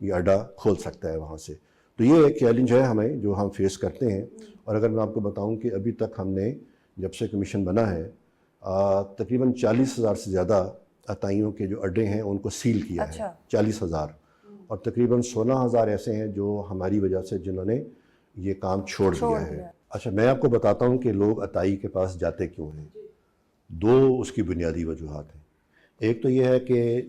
یہ اڈا کھول سکتا ہے وہاں سے. تو یہ ایک چیلنج ہے ہمیں جو ہم فیس کرتے ہیں. اور اگر میں آپ کو بتاؤں کہ ابھی تک ہم نے جب سے کمیشن بنا ہے تقریباً 40,000 سے زیادہ عطائیوں کے جو اڈے ہیں ان کو سیل کیا ہے. 40,000. اور تقریباً 16,000 ایسے ہیں جو ہماری وجہ سے جنہوں نے یہ کام چھوڑ دیا ہے. اچھا میں آپ کو بتاتا ہوں کہ لوگ عطائی کے پاس جاتے کیوں ہیں. 2 اس کی بنیادی وجوہات ہیں. ایک تو یہ ہے کہ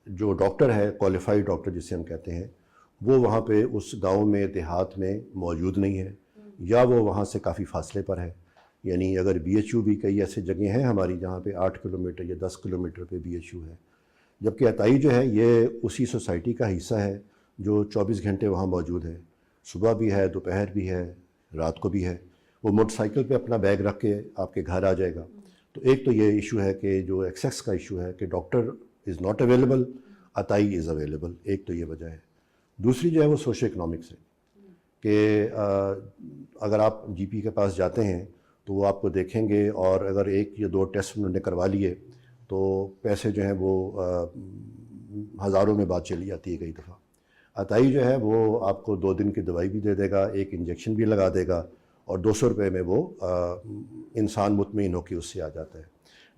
جو ڈاکٹر ہے کوالیفائڈ ڈاکٹر جسے ہم کہتے ہیں وہ وہاں پہ اس گاؤں میں دیہات میں موجود نہیں ہے یا وہ وہاں سے کافی فاصلے پر ہے. یعنی اگر بی ایچ یو بھی کئی ایسے جگہیں ہیں ہماری جہاں پہ 8 کلومیٹر یا 10 کلومیٹر پہ بی ایچ یو ہے. جبکہ عطائی جو ہے یہ اسی سوسائٹی کا حصہ ہے جو 24 گھنٹے وہاں موجود ہے. صبح بھی ہے, دوپہر بھی ہے, رات کو بھی ہے. وہ موٹر سائیکل پہ اپنا بیگ رکھ کے آپ کے گھر آ جائے گا. تو ایک تو یہ ایشو ہے کہ جو ایکسیس کا ایشو ہے کہ ڈاکٹر از ناٹ اویلیبل, عطائی از اویلیبل. ایک تو یہ وجہ ہے. دوسری جو ہے وہ سوشو اکنامکس ہے کہ اگر آپ جی پی کے پاس جاتے ہیں تو وہ آپ کو دیکھیں گے اور اگر 1 یا 2 ٹیسٹ انہوں نے کروا لیے تو پیسے جو ہیں وہ ہزاروں میں بات چلی جاتی ہے کئی دفعہ. عطائی جو ہے وہ آپ کو 2 دن کی دوائی بھی دے دے گا, 1 انجیکشن بھی لگا دے گا اور 200 روپے میں وہ انسان مطمئن ہو کے اس سے آ جاتا ہے.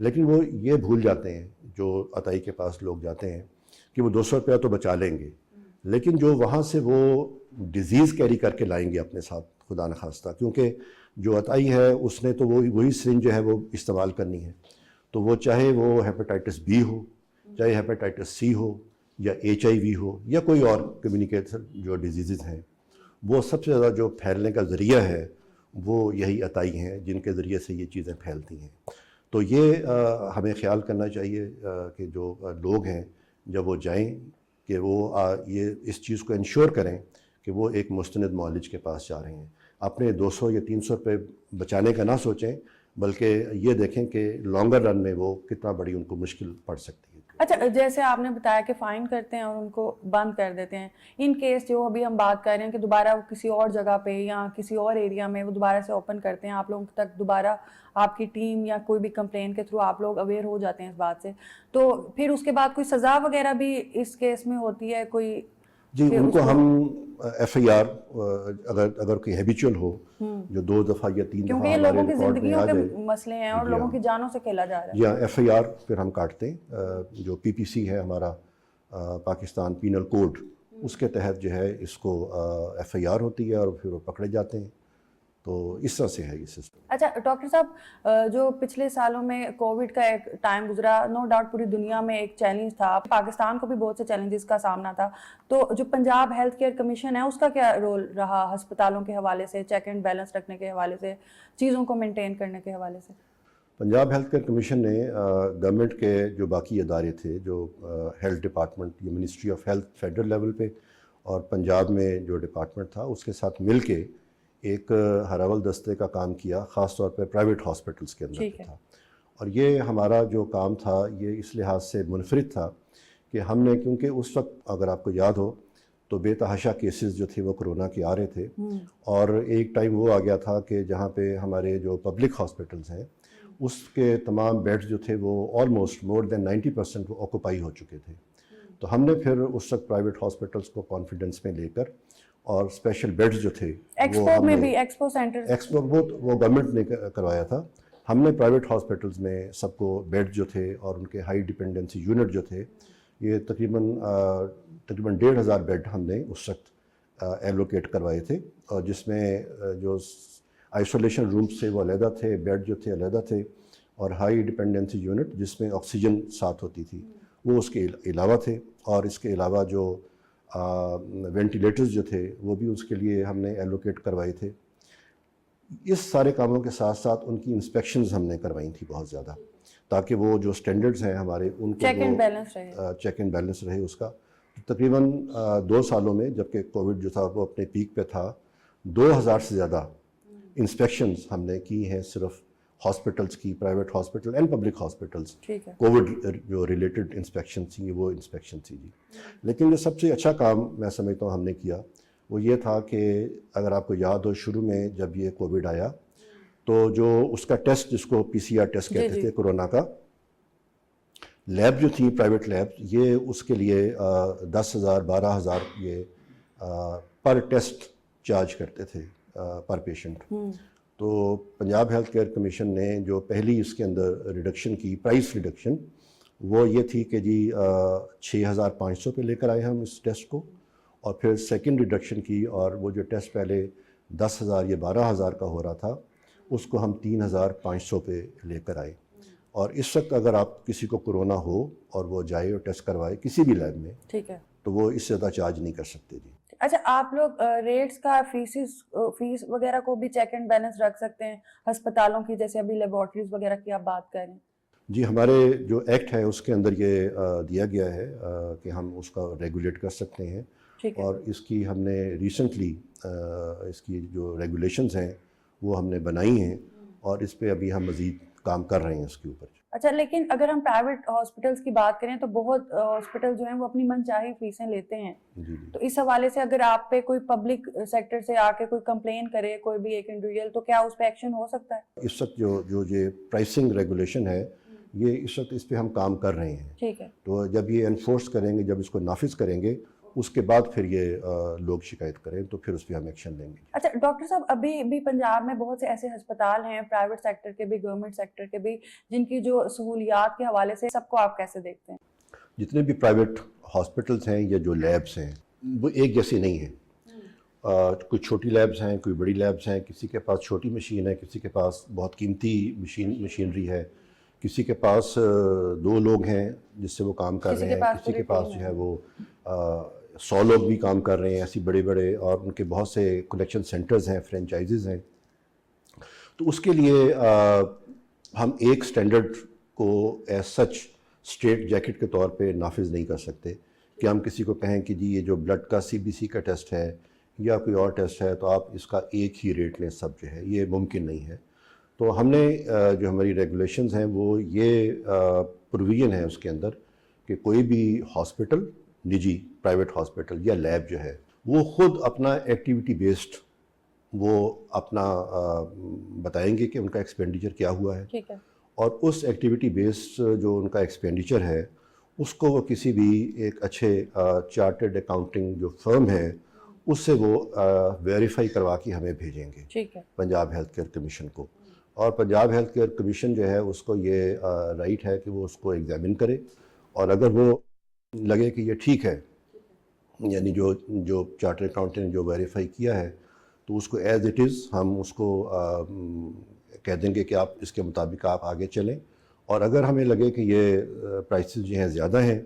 لیکن وہ یہ بھول جاتے ہیں جو عطائی کے پاس لوگ جاتے ہیں کہ وہ 200 روپیہ تو بچا لیں گے لیکن جو وہاں سے وہ ڈیزیز کیری کر کے لائیں گے اپنے ساتھ خدا نخواستہ, کیونکہ جو عطائی ہے اس نے تو وہی سرنج جو ہے وہ استعمال کرنی ہے. تو وہ چاہے وہ ہیپاٹائٹس بی ہو, چاہے ہیپاٹائٹس سی ہو یا HIV ہو یا کوئی اور کمیونیکیٹر جو ڈیزیزز ہیں, وہ سب سے زیادہ جو پھیلنے کا ذریعہ ہے وہ یہی عطائی ہیں جن کے ذریعے سے یہ چیزیں پھیلتی ہیں. تو یہ ہمیں خیال کرنا چاہیے کہ جو لوگ ہیں جب وہ جائیں کہ وہ یہ اس چیز کو انشور کریں کہ وہ ایک مستند معالج کے پاس جا رہے ہیں. اپنے 200 یا 300 روپے بچانے کا نہ سوچیں بلکہ یہ دیکھیں کہ لانگر رن میں وہ کتنا بڑی ان کو مشکل پڑ سکتی ہے. اچھا جیسے آپ نے بتایا کہ فائن کرتے ہیں اور ان کو بند کر دیتے ہیں. ان کیس جو ابھی ہم بات کر رہے ہیں کہ دوبارہ وہ کسی اور جگہ پہ یا کسی اور ایریا میں وہ دوبارہ سے اوپن کرتے ہیں, آپ لوگوں تک دوبارہ آپ کی ٹیم یا کوئی بھی کمپلین کے تھرو آپ لوگ اویئر ہو جاتے ہیں اس بات سے, تو پھر اس کے بعد کوئی سزا وغیرہ بھی اس کیس میں ہوتی ہے کوئی؟ جی ان کو ہم FIR اگر کوئی ہیبیچول ہو جو 2 دفعہ یا 3 دفعہ کیونکہ یہ لوگوں کی زندگیوں کے مسئلے ہیں اور لوگوں کی جانوں سے کھیلا جا رہا ہے. یا FIR پھر ہم کاٹتے ہیں. جو PPC ہے ہمارا پاکستان پینل کوڈ, اس کے تحت جو ہے اس کو FIR ہوتی ہے اور پھر وہ پکڑے جاتے ہیں. تو اس طرح سے ہے یہ سسٹم. اچھا ڈاکٹر صاحب, جو پچھلے سالوں میں کووڈ کا ایک ٹائم گزرا, نو ڈاؤٹ پوری دنیا میں ایک چیلنج تھا, پاکستان کو بھی بہت سے چیلنجز کا سامنا تھا. تو جو پنجاب ہیلتھ کیئر کمیشن ہے اس کا کیا رول رہا ہسپتالوں کے حوالے سے, چیک اینڈ بیلنس رکھنے کے حوالے سے, چیزوں کو مینٹین کرنے کے حوالے سے؟ پنجاب ہیلتھ کیئر کمیشن نے گورنمنٹ کے جو باقی ادارے تھے جو ہیلتھ ڈپارٹمنٹ یا ministry of health federal level پہ اور پنجاب میں جو ڈپارٹمنٹ تھا اس کے ساتھ مل کے ایک ہراول دستے کا کام کیا, خاص طور پہ پرائیویٹ ہاسپٹلس کے اندر تھا. اور یہ ہمارا جو کام تھا یہ اس لحاظ سے منفرد تھا کہ ہم نے, کیونکہ اس وقت اگر آپ کو یاد ہو تو بے تحاشا کیسز جو تھے وہ کرونا کے آ رہے تھے, اور ایک ٹائم وہ آ گیا تھا کہ جہاں پہ ہمارے جو پبلک ہاسپٹلس ہیں اس کے تمام بیڈز جو تھے وہ آلموسٹ مور دین 90% وہ آکوپائی ہو چکے تھے. تو ہم نے پھر اس وقت پرائیویٹ ہاسپٹلس کو کانفیڈنس میں لے کر اور اسپیشل بیڈز جو تھے ایکسپو میں بھی, ایکسپو سینٹر وہ گورنمنٹ نے کروایا تھا. ہم نے پرائیویٹ ہاسپٹلس میں سب کو بیڈ جو تھے اور ان کے ہائی ڈپینڈنسی یونٹ جو تھے, یہ تقریباً 1,500 بیڈ ہم نے اس وقت ایلوکیٹ کروائے تھے, اور جس میں جو آئسولیشن رومز تھے وہ علیحدہ تھے, بیڈ جو تھے علیحدہ تھے, اور ہائی ڈپینڈنسی یونٹ جس میں آکسیجن ساتھ ہوتی تھی وہ اس کے علاوہ تھے. اور اس کے علاوہ جو وینٹیلیٹرز جو تھے وہ بھی اس کے لیے ہم نے ایلوکیٹ کروائے تھے. اس سارے کاموں کے ساتھ ساتھ ان کی انسپیکشنز ہم نے کروائی تھی بہت زیادہ, تاکہ وہ جو سٹینڈرڈز ہیں ہمارے ان کو چیک اینڈ بیلنس رہے اس کا. تقریباً 2 سالوں میں جبکہ کووڈ جو تھا وہ اپنے پیک پہ تھا, 2,000 سے زیادہ انسپیکشنز ہم نے کی ہیں صرف ہاسپٹلس کی, private hospital and public hospitals. Covid جو ریلیٹڈ انسپیکشن تھیں وہ انسپیکشن تھی جی. لیکن جو سب سے اچھا کام میں سمجھتا ہوں ہم نے کیا وہ یہ تھا کہ اگر آپ کو یاد ہو شروع میں جب یہ کووڈ آیا تو جو اس کا ٹیسٹ جس کو PCR ٹیسٹ کہتے تھے کرونا کا, لیب جو تھیں پرائیویٹ لیب یہ اس کے لیے 10,000 12,000 یہ پر ٹیسٹ چارج کرتے تھے پر پیشنٹ. تو پنجاب ہیلتھ کیئر کمیشن نے جو پہلی اس کے اندر ریڈکشن کی پرائس ریڈکشن وہ یہ تھی کہ جی 6,500 پہ لے کر آئے ہم اس ٹیسٹ کو, اور پھر سیکنڈ ریڈکشن کی اور وہ جو ٹیسٹ پہلے 10,000 یا 12,000 کا ہو رہا تھا اس کو ہم 3,500 پہ لے کر آئے. اور اس وقت اگر آپ کسی کو کرونا ہو اور وہ جائے اور ٹیسٹ کروائے کسی بھی لیب میں, ٹھیک ہے, تو وہ اس سے زیادہ چارج نہیں کر سکتے. جی اچھا, آپ لوگ ریٹس کا فیس وغیرہ کو بھی چیک اینڈ بیلنس رکھ سکتے ہیں ہسپتالوں کی, جیسے ابھی لیبارٹریز وغیرہ کی آپ بات کر رہے ہیں؟ جی, ہمارے جو ایکٹ ہے اس کے اندر یہ دیا گیا ہے کہ ہم اس کا ریگولیٹ کر سکتے ہیں, اور اس کی ہم نے ریسنٹلی اس کی جو ریگولیشنز ہیں وہ ہم نے بنائی ہیں, اور اس پہ ابھی ہم مزید کام کر رہے ہیں اس کے اوپر. اچھا, لیکن اگر ہم پرائیویٹ ہاسپٹلس کی بات کریں تو بہت ہاسپٹل جو ہیں وہ اپنی من چاہی فیسیں لیتے ہیں. تو اس حوالے سے اگر آپ پہ کوئی پبلک سیکٹر سے آ کے کوئی کمپلین کرے کوئی بھی ایک انڈیویجول, تو کیا اس پہ ایکشن ہو سکتا ہے؟ اس وقت جو یہ پرائسنگ ریگولیشن ہے یہ اس وقت اس پہ ہم کام کر رہے ہیں. ٹھیک ہے, تو جب یہ انفورس کریں گے, جب اس کو نافذ کریں گے, اس کے بعد پھر یہ لوگ شکایت کریں تو پھر اس پہ ہم ایکشن لیں گے. اچھا ڈاکٹر صاحب, ابھی بھی پنجاب میں بہت سے ایسے ہسپتال ہیں پرائیویٹ سیکٹر کے بھی گورنمنٹ سیکٹر کے بھی جن کی جو سہولیات کے حوالے سے سب کو آپ کیسے دیکھتے ہیں؟ جتنے بھی پرائیویٹ ہاسپٹلس ہیں یا جو لیبس ہیں وہ ایک جیسے نہیں ہیں. کوئی چھوٹی لیبس ہیں, کوئی بڑی لیبس ہیں, کسی کے پاس چھوٹی مشین ہے, کسی کے پاس بہت قیمتی مشینری ہے, کسی کے پاس 2 لوگ ہیں جس سے وہ کام کر رہے ہیں, کسی کے پاس جو ہے وہ 100 لوگ بھی کام کر رہے ہیں, ایسی بڑے بڑے, اور ان کے بہت سے کلیکشن سینٹرز ہیں, فرینچائزز ہیں. تو اس کے لیے ہم ایک سٹینڈرڈ کو ایز سچ اسٹریٹ جیکٹ کے طور پہ نافذ نہیں کر سکتے کہ ہم کسی کو کہیں کہ جی یہ جو بلڈ کا CBC کا ٹیسٹ ہے یا کوئی اور ٹیسٹ ہے تو آپ اس کا ایک ہی ریٹ لیں سب, جو ہے یہ ممکن نہیں ہے. تو ہم نے جو ہماری ریگولیشنز ہیں وہ یہ پروویژن ہے اس کے اندر کہ کوئی بھی ہاسپٹل, نجی پرائیویٹ ہاسپٹل یا لیب جو ہے وہ خود اپنا ایکٹیویٹی بیسڈ وہ اپنا بتائیں گے کہ ان کا ایکسپینڈیچر کیا ہوا ہے. ٹھیک ہے, اور اس ایکٹیویٹی بیسڈ جو ان کا ایکسپینڈیچر ہے اس کو وہ کسی بھی ایک اچھے چارٹرڈ اکاؤنٹنگ جو فرم ہے اس سے وہ ویریفائی کروا کے ہمیں بھیجیں گے. ٹھیک ہے, پنجاب ہیلتھ کیئر کمیشن کو, اور پنجاب ہیلتھ کیئر کمیشن جو ہے اس کو یہ رائٹ ہے کہ وہ اس کو ایگزامن کرے, اور اگر وہ لگے کہ یہ ٹھیک ہے, یعنی جو چارٹر اکاؤنٹنٹ نے جو ویریفائی کیا ہے تو اس کو ایز اٹ از ہم اس کو کہہ دیں گے کہ آپ اس کے مطابق آپ آگے چلیں, اور اگر ہمیں لگے کہ یہ پرائسز جو ہیں زیادہ ہیں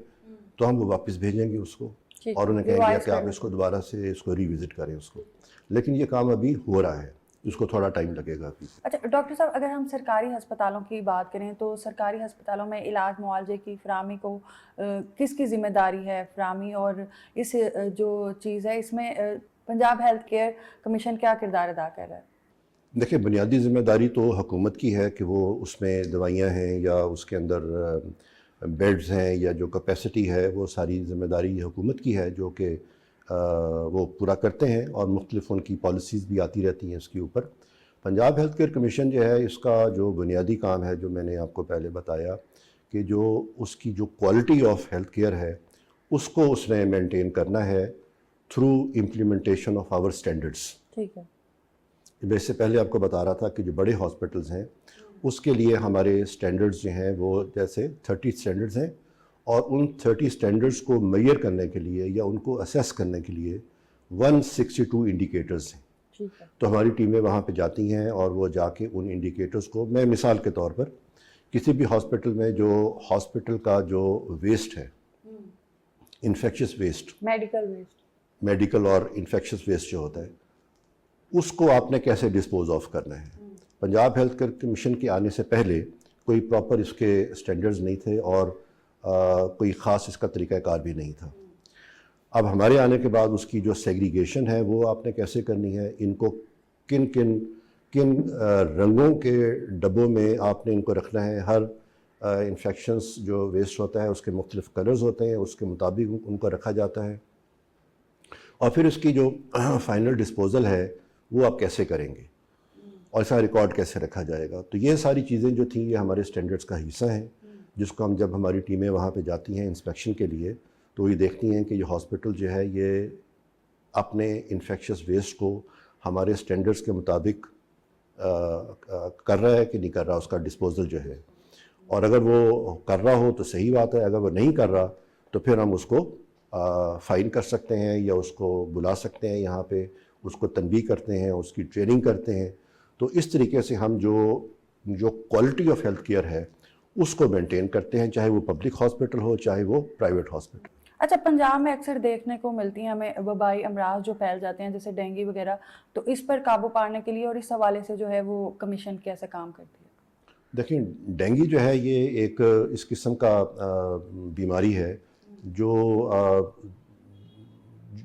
تو ہم وہ واپس بھیجیں گے اس کو, اور انہیں کہیں گے کہ آپ اس کو دوبارہ سے اس کو ریوزٹ کریں اس کو. لیکن یہ کام ابھی ہو رہا ہے, اس کو تھوڑا ٹائم لگے گا ابھی. اچھا ڈاکٹر صاحب, اگر ہم سرکاری ہسپتالوں کی بات کریں تو سرکاری ہسپتالوں میں علاج معالجے کی فراہمی کو کس کی ذمہ داری ہے فراہمی, اور اس جو چیز ہے اس میں پنجاب ہیلتھ کیئر کمیشن کیا کردار ادا کر رہا ہے؟ دیکھیں, بنیادی ذمہ داری تو حکومت کی ہے کہ وہ اس میں دوائیاں ہیں یا اس کے اندر بیڈز ہیں یا جو کیپیسٹی ہے وہ ساری ذمہ داری حکومت کی ہے جو کہ وہ پورا کرتے ہیں, اور مختلف ان کی پالیسیز بھی آتی رہتی ہیں اس کے اوپر. پنجاب ہیلتھ کیئر کمیشن جو ہے اس کا جو بنیادی کام ہے جو میں نے آپ کو پہلے بتایا کہ جو اس کی جو کوالٹی آف ہیلتھ کیئر ہے اس کو اس نے مینٹین کرنا ہے through implementation of our standards. ٹھیک ہے, میں اس سے پہلے آپ کو بتا رہا تھا کہ جو بڑے ہاسپٹلز ہیں اس کے لیے ہمارے اسٹینڈرڈز جو ہیں وہ جیسے 30 اسٹینڈرڈز ہیں, اور ان 30 اسٹینڈرڈز کو میئر کرنے کے لیے یا ان کو اسیس کرنے کے لیے 162 انڈیکیٹرز ہیں. تو ہماری ٹیمیں وہاں پہ جاتی ہیں اور وہ جا کے ان انڈیکیٹرز کو, میں مثال کے طور پر کسی بھی ہاسپٹل میں جو ہاسپٹل کا جو ویسٹ ہے, انفیکشس ویسٹ, میڈیکل اور انفیکشس ویسٹ جو ہوتا ہے اس کو آپ نے کیسے ڈسپوز آف کرنا ہے. پنجاب ہیلتھ کیئر کمیشن کے آنے سے پہلے کوئی پراپر اس کے اسٹینڈرڈز نہیں تھے اور کوئی خاص اس کا طریقہ کار بھی نہیں تھا. اب ہمارے آنے کے بعد اس کی جو سیگریگیشن ہے وہ آپ نے کیسے کرنی ہے, ان کو کن رنگوں کے ڈبوں میں آپ نے ان کو رکھنا ہے. ہر انفیکشنز جو ویسٹ ہوتا ہے اس کے مختلف کلرز ہوتے ہیں, اس کے مطابق ان کو رکھا جاتا ہے, اور پھر اس کی جو فائنل ڈسپوزل ہے وہ آپ کیسے کریں گے اور اس کا ریکارڈ کیسے رکھا جائے گا. تو یہ ساری چیزیں جو تھیں یہ ہمارے اسٹینڈرڈز کا حصہ ہیں جس کو ہم جب ہماری ٹیمیں وہاں پہ جاتی ہیں انسپیکشن کے لیے تو یہ دیکھتی ہیں کہ یہ ہاسپٹل جو ہے یہ اپنے انفیکشس ویسٹ کو ہمارے سٹینڈرڈز کے مطابق کر رہا ہے کہ نہیں کر رہا، اس کا ڈسپوزل جو ہے. اور اگر وہ کر رہا ہو تو صحیح بات ہے، اگر وہ نہیں کر رہا تو پھر ہم اس کو فائن کر سکتے ہیں یا اس کو بلا سکتے ہیں یہاں پہ، اس کو تنبیہ کرتے ہیں، اس کی ٹریننگ کرتے ہیں. تو اس طریقے سے ہم جو کوالٹی آف ہیلتھ کیئر ہے اس کو مینٹین کرتے ہیں، چاہے وہ پبلک ہاسپٹل ہو چاہے وہ پرائیویٹ ہاسپٹل. اچھا، پنجاب میں اکثر دیکھنے کو ملتی ہیں ہمیں وبائی امراض جو پھیل جاتے ہیں جیسے ڈینگی وغیرہ، تو اس پر قابو پانے کے لیے اور اس حوالے سے جو ہے وہ کمیشن کیسے کام کرتی ہے؟ دیکھیں، ڈینگی جو ہے یہ ایک اس قسم کا بیماری ہے جو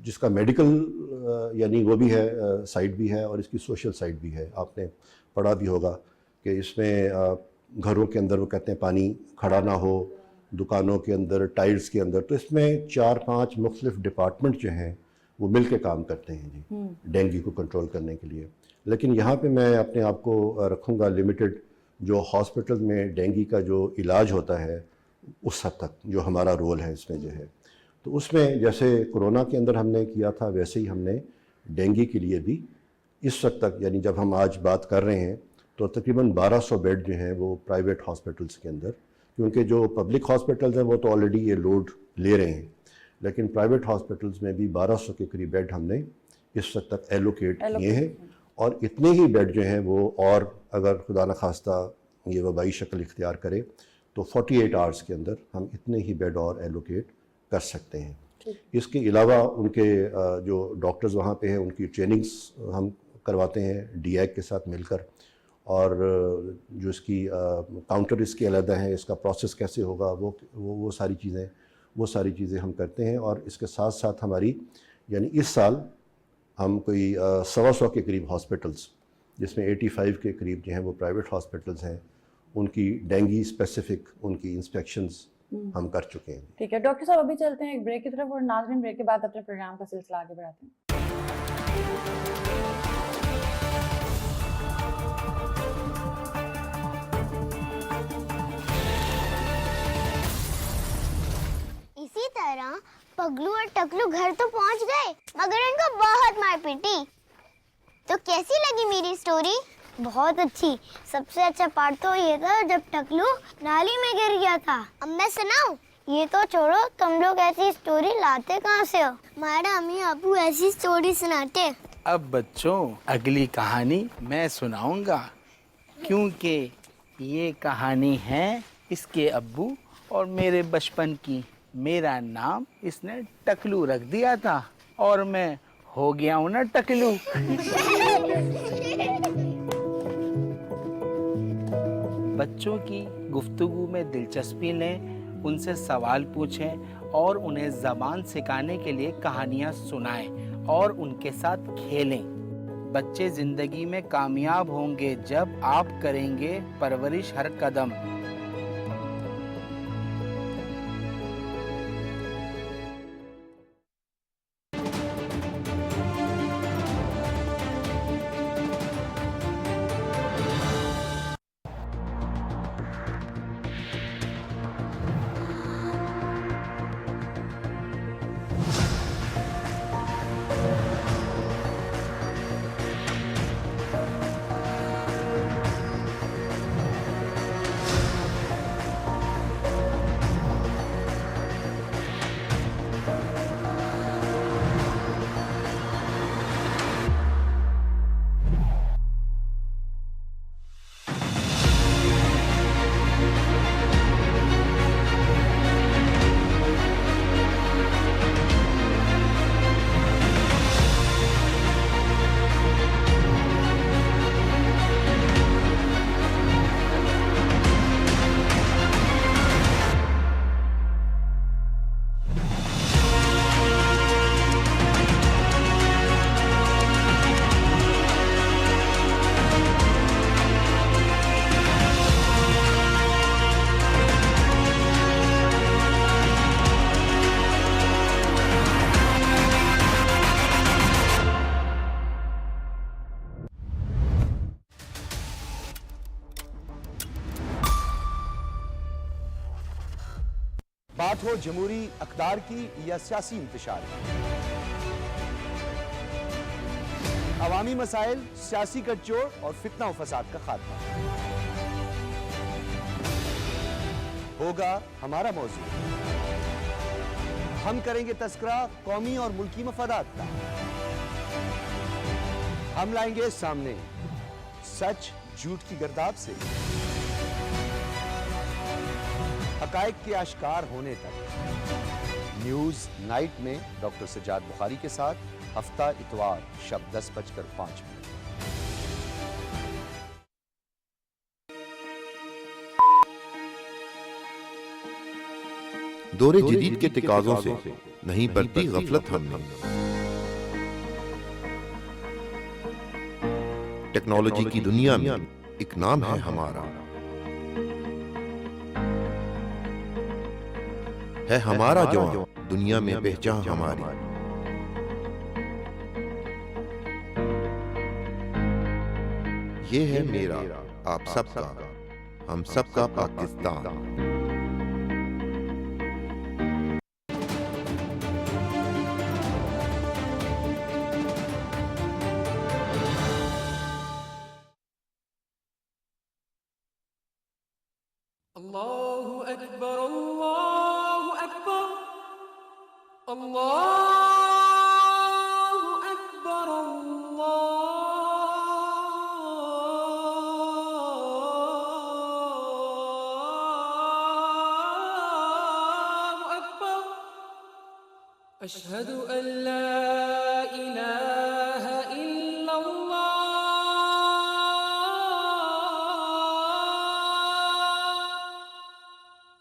جس کا میڈیکل یعنی وہ بھی ہے سائڈ بھی ہے اور اس کی سوشل سائڈ بھی ہے. آپ نے پڑھا بھی ہوگا کہ اس میں گھروں کے اندر وہ کہتے ہیں پانی کھڑا نہ ہو، دکانوں کے اندر، ٹائلز کے اندر، تو اس میں 4-5 مختلف ڈپارٹمنٹ جو ہیں وہ مل کے کام کرتے ہیں جی ڈینگی کو کنٹرول کرنے کے لیے. لیکن یہاں پہ میں اپنے آپ کو رکھوں گا لمیٹڈ. جو ہاسپٹل میں ڈینگی کا جو علاج ہوتا ہے اس حد تک جو ہمارا رول ہے اس میں جو ہے، تو اس میں جیسے کرونا کے اندر ہم نے کیا تھا ویسے ہی ہم نے ڈینگی کے لیے بھی اس وقت تک، یعنی جب ہم آج بات کر رہے ہیں تو تقریباً 1200 بیڈ جو ہیں وہ پرائیویٹ ہاسپٹلس کے اندر، کیونکہ جو پبلک ہاسپٹلز ہیں وہ تو آلریڈی یہ لوڈ لے رہے ہیں، لیکن پرائیویٹ ہاسپٹلز میں بھی 1200 کے قریب بیڈ ہم نے اس وقت تک ایلوکیٹ کیے ہیں. اور اتنے ہی بیڈ جو ہیں وہ، اور اگر خدا نخواستہ یہ وبائی شکل اختیار کرے تو 48 آورس کے اندر ہم اتنے ہی بیڈ اور ایلوکیٹ کر سکتے ہیں. اس کے علاوہ ان کے جو ڈاکٹرز وہاں پہ ہیں ان کی ٹریننگز ہم کرواتے ہیں ڈی ایک کے ساتھ مل کر، اور جو اس کی کاؤنٹر اس کے علیحدہ ہیں، اس کا پروسیس کیسے ہوگا وہ ساری چیزیں ہم کرتے ہیں. اور اس کے ساتھ ساتھ ہماری یعنی اس سال ہم کوئی 125 کے قریب ہاسپٹلز، جس میں 85 کے قریب جو ہیں وہ پرائیویٹ ہاسپٹلز ہیں، ان کی ڈینگی اسپیسیفک ان کی انسپیکشنز ہم کر چکے ہیں. ٹھیک ہے ڈاکٹر صاحب، ابھی چلتے ہیں ایک بریک کی طرف، اور ناظرین بریک کے بعد اپنے پروگرام کا سلسلہ آگے بڑھاتے ہیں. اسی طرح پگلو اور ٹکلو گھر تو پہنچ گئے مگر ان کو بہت مار پیٹی. تو کیسی لگی میری سٹوری؟ بہت اچھی. سب سے اچھا پارٹ تو یہ تھا جب ٹکلو نالی میں گر گیا تھا. اب میں سناؤں؟ یہ تو چھوڑو، تم لوگ ایسی سٹوری لاتے کہاں سے ہو؟ ہمارا امی ابو ایسی سٹوری سناتے. اب بچوں اگلی کہانی میں سناؤں گا، کیونکہ یہ کہانی ہے اس کے ابو اور میرے بچپن کی. میرا نام اس نے ٹکلو رکھ دیا تھا اور میں ہو گیا ہوں نا ٹکلو. بچوں کی گفتگو میں دلچسپی لیں، ان سے سوال پوچھیں اور انہیں زبان سکھانے کے لیے کہانیاں سنائیں اور ان کے ساتھ کھیلیں. بچے زندگی میں کامیاب ہوں گے جب آپ کریں گے پرورش ہر قدم. بات ہو جمہوری اقدار کی یا سیاسی انتشار کی، عوامی مسائل، سیاسی گٹھ جوڑ اور فتنہ و فساد کا خاتمہ ہوگا ہمارا موضوع۔ ہم کریں گے تذکرہ قومی اور ملکی مفادات کا، ہم لائیں گے سامنے سچ جھوٹ کی گرداب سے حقائق کے آشکار ہونے تک۔ نیوز نائٹ میں ڈاکٹر سجاد بخاری کے ساتھ ہفتہ اتوار شب 10:05۔ دور جدید کے تقاضوں سے نہیں برتی غفلت ہم نے، ٹیکنالوجی کی دنیا میں ایک نام ہے ہمارا، ہے ہمارا جوان دنیا میں پہچان ہماری۔ یہ ہے میرا آپ سب کا، ہم سب کا پاکستان۔ الله أكبر الله أكبر الله أكبر الله أكبر أشهد أن لا إله إلا الله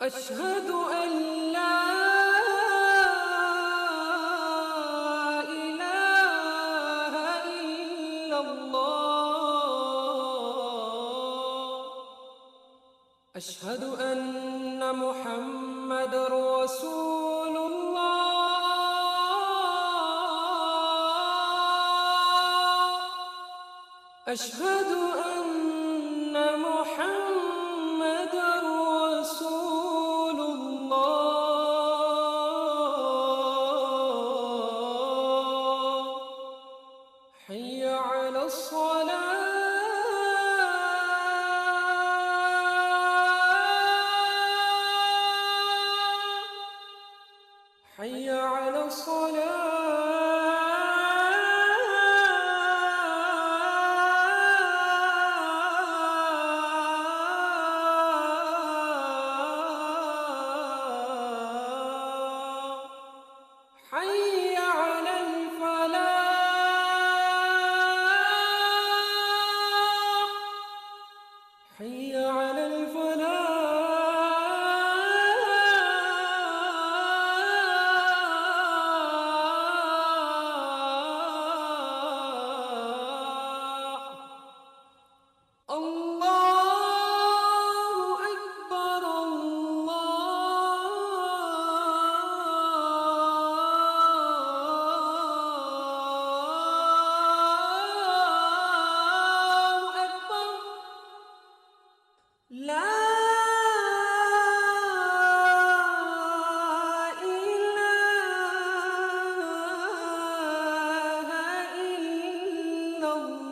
أشهد أن لا إله إلا الله أشهد أن محمد رسول الله أشهد أن محمد رسول الله حي على الصلاة حي على الصلاة حي على الفلاح حي على الفلاح الله أكبر الله أكبر لا إله إلا الله